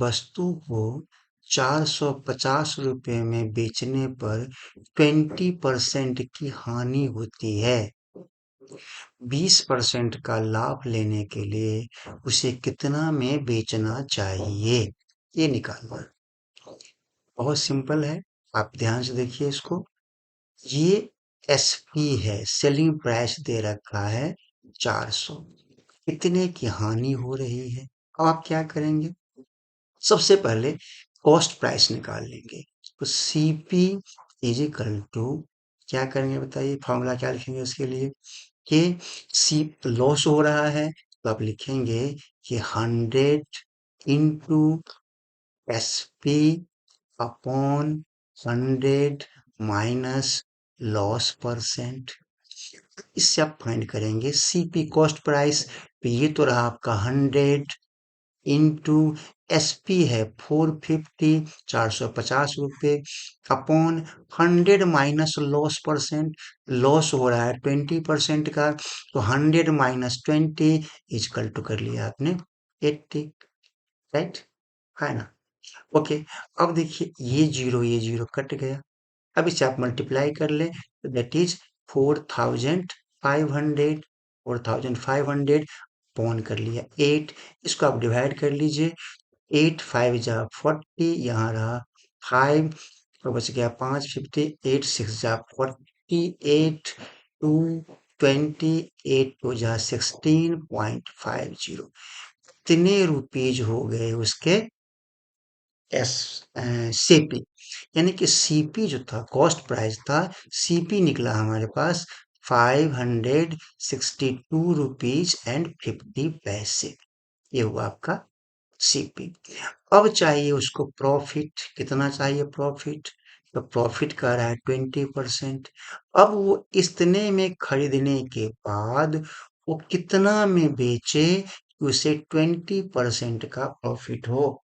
वस्तु को 450 रुपए में बेचने पर 20% की हानि होती है। 20% का लाभ लेने के लिए उसे कितना में बेचना चाहिए, ये निकालना है। बहुत सिंपल है, आप ध्यान से देखिए इसको। ये एसपी है, सेलिंग प्राइस दे रखा है 400। कितने की हानि हो रही है? अब आप क्या करेंगे? सबसे पहले कॉस्ट प्राइस निकाल लेंगे। तो सीपी इज इक्वल टू, क्या करेंगे बताइए, फॉर्मूला क्या लिखेंगे उसके लिए? कि सी लॉस हो रहा है तो आप लिखेंगे कि 100 into SP upon 100 minus loss percent. इससे आप फाइंड करेंगे सीपी कॉस्ट प्राइस। तो ये तो रहा आपका 100 इंटू एसपी है 450, 450 रुपए, upon 100 minus loss percent. Loss हो रहा है 20% का, तो 100 माइनस 20 इजकल टू कर लिया आपने 80। राइट, है ना? ओके। अब देखिए ये जीरो कट गया। अब इसे आप मल्टीप्लाई कर ले, दैट इज 4500। 4500 पॉन कर लिया 8। इसको आप डिवाइड कर लीजिए। 8 5 जा 40, यहाँ रहा 5 तो बच गया 5 50। 8 6 जा 48, 2 20, 8 2 जा 16.50। कितने रुपीज हो गए उसके? एस सीपी, यानी कि सीपी जो था, कॉस्ट प्राइस था, सीपी निकला हमारे पास 562 रुपीज एंड 50 पैसे। ये हुआ आपका सीपी। अब चाहिए उसको प्रॉफिट, कितना चाहिए प्रॉफिट? तो प्रॉफिट कह रहा है 20%। अब वो इतने में खरीदने के बाद वो कितना में बेचे कि उसे 20% का प्रॉफिट हो,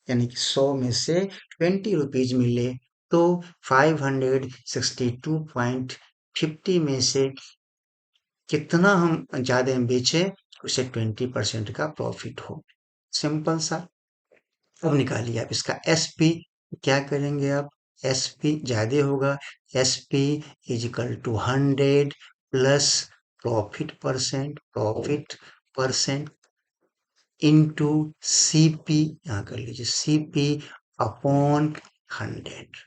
यानी कि 100 में से 20 रुपीज मिले, तो 562.50 में से कितना हम ज्यादा में बेचे, उसे 20% का प्रॉफिट हो। सिंपल सा। अब निकालिए आप इसका एसपी। क्या करेंगे आप? एसपी ज्यादा होगा, SP is equal to 100 plus profit percent into CP, यहाँ कर लीजिए सीपी अपॉन 100।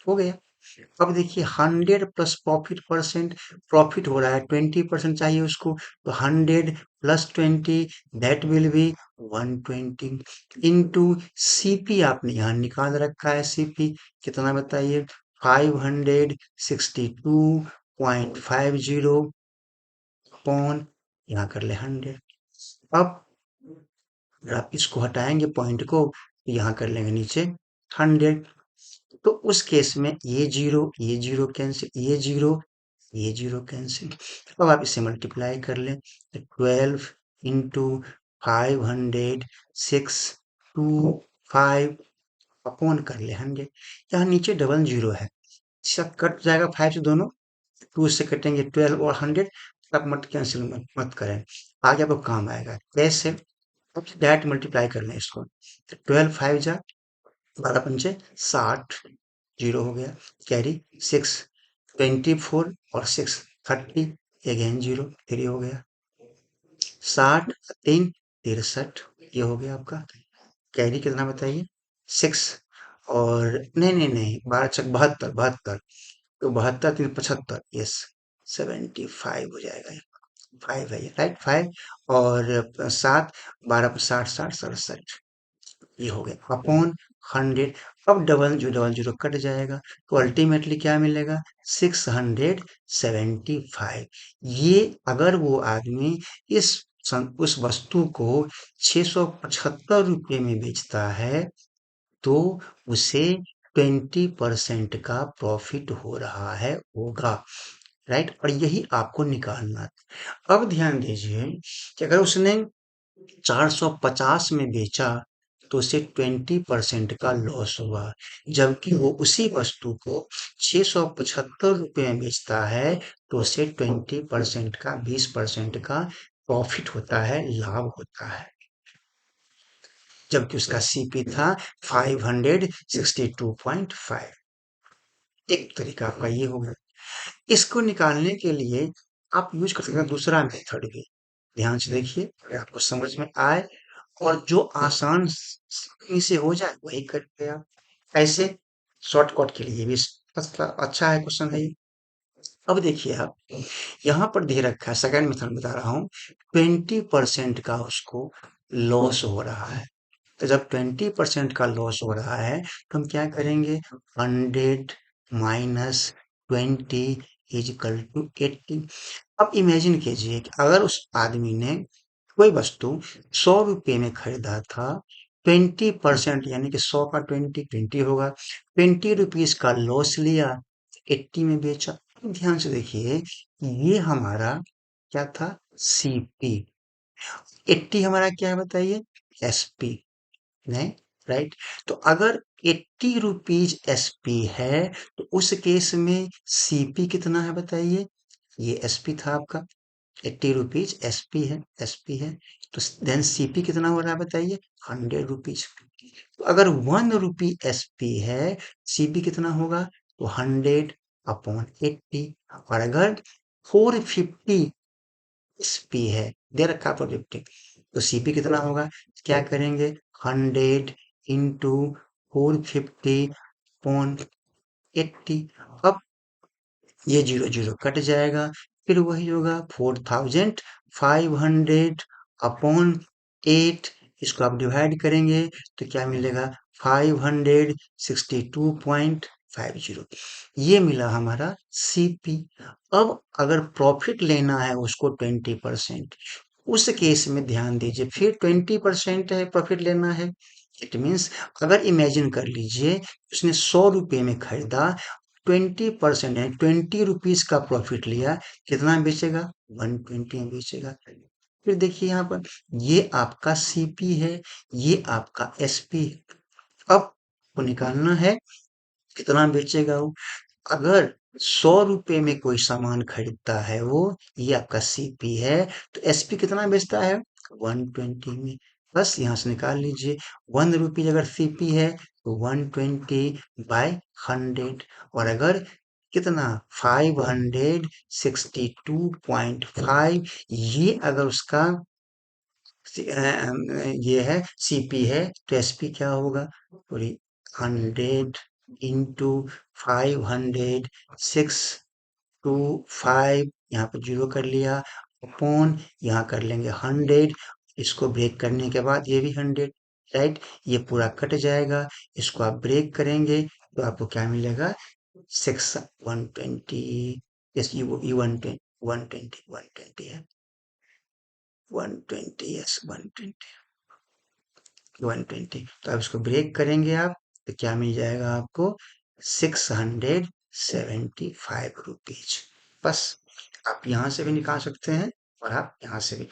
हो गया। अब देखिए 100 प्लस प्रॉफिट परसेंट, प्रॉफिट हो रहा है 20% चाहिए उसको, तो 100 plus 20 that will be 120 into CP. आपने यहाँ निकाल रखा है सीपी, कितना बताइए? 562.50 अपॉन, यहाँ कर ले 100। अब अगर आप इसको हटाएंगे पॉइंट को, तो यहाँ कर लेंगे नीचे 100। तो उस केस में ये जीरो कैंसिल, ये जीरो कैंसिल। अब आप इसे मल्टीप्लाई कर लें, तो 12 इंटू 500 625 अपॉन कर ले 100। यहाँ नीचे डबल जीरो है, इसका कट जाएगा 5 से दोनों, 2 से कटेंगे 12 और 100। आप मत कैंसिल मत करें, आगे आपको काम आएगा कैसे। अब डायरेक्ट मल्टीप्लाई कर लें इसको, तो 12 5 जा 12 पंचे 60, जीरो हो गया, कैरी 6, 24 और 6 30, अगेन जीरो, 3 हो गया, 60 3 63, ये हो गया आपका। कैरी कितना बताइए? 6, और नहीं नहीं नहीं, 12 छक 72, 72, तो 72 3 75, यस 75 हो जाएगा। 5 है ये, राइट 5, और 7 12 60 60 67, ये हो गया अपॉन 100। अब डबल जीरो कट जाएगा, तो अल्टीमेटली क्या मिलेगा? 675। ये अगर वो आदमी उस वस्तु को 675 रुपये में बेचता है, तो उसे 20% का प्रॉफिट हो रहा है, होगा। राइट, और यही आपको निकालना था। अब ध्यान दीजिए कि अगर उसने 450 में बेचा, तो उसे 20% का लॉस हुआ, जबकि वो उसी वस्तु को 675 रुपये में बेचता है, तो उसे 20% का 20% का प्रॉफिट होता है, लाभ होता है। जबकि उसका सीपी था 562.5। एक तरीका आपका ये हो गया। इसको निकालने के लिए आप यूज कर सकते हैं दूसरा मेथड भी। ध्यान से देखिए, अगर आपको समझ में आए और जो आसान से हो जाए वही करिए आप। ऐसे शॉर्टकट के लिए भी अच्छा है क्वेश्चन है ये। अब देखिए आप, यहाँ पर दे रखा है, सेकंड मेथड बता रहा हूँ, 20% का उसको लॉस हो रहा है। तो जब 20% का लॉस हो रहा है तो हम क्या करेंगे, 100 माइनस 20 इज इक्वल टू 80। अब इमेजिन कीजिए कि अगर उस आदमी ने कोई वस्तु 100 रुपए में खरीदा था, 20% यानी कि 100 का 20 होगा, 20 रुपीज का लॉस लिया, 80 में बेचा। ध्यान से देखिए, ये हमारा क्या था, सीपी। 80 हमारा क्या है बताइए, एसपी। नहीं, राइट। तो अगर 80 रुपीज एसपी है तो उस केस में सीपी कितना है बताइए, ये एसपी था आपका, 80 रुपीज एसपी है, एसपी है। तो देन सीपी कितना हो रहा है बताइए, 100 रुपीज। तो अगर 1 रुपी एसपी है, सीपी कितना होगा, तो 100/80। और अगर 450 एसपी है, दे रखा है 450, तो सीपी कितना होगा, क्या करेंगे, 100 into 450/80। अब ये जीरो जीरो कट जाएगा, फिर वही होगा 4500/8। इसको आप डिवाइड करेंगे तो क्या मिलेगा, 562.50। ये मिला हमारा सीपी। अब अगर प्रॉफिट लेना है उसको 20%, उस केस में ध्यान दीजिए, फिर 20% है प्रॉफिट लेना है। इट मीन्स, अगर इमेजिन कर लीजिए उसने 100 रुपए में खरीदा, 20% है, 20 रुपीज का प्रॉफिट लिया, कितना बेचेगा, 120 में बेचेगा। फिर देखिए यहाँ पर, ये आपका सीपी है, ये आपका एसपी है। अब को निकालना है कितना बेचेगा वो। अगर 100 रुपए में कोई सामान खरीदता है वो, ये आपका सीपी है, तो एसपी कितना बेचता है, 120 में। बस यहाँ से निकाल लीजिए, 1 रुपीज अगर सीपी है तो 120/100। और अगर कितना, 562.5, ये अगर उसका ये है, सीपी है, तो एसपी क्या होगा, पूरी 100 into 500, 625, यहाँ पर जीरो कर लिया, अपॉन यहाँ कर लेंगे 100। इसको ब्रेक करने के बाद ये भी 100, राइट। ये पूरा कट जाएगा, इसको आप ब्रेक करेंगे तो आपको क्या मिलेगा, 120। यस, यू 120 है, 120, यस 120। तो अब इसको ब्रेक करेंगे आप, तो क्या मिल जाएगा आपको, 675 रुपीज। बस, आप यहाँ से भी निकाल सकते हैं और आप यहाँ से भी।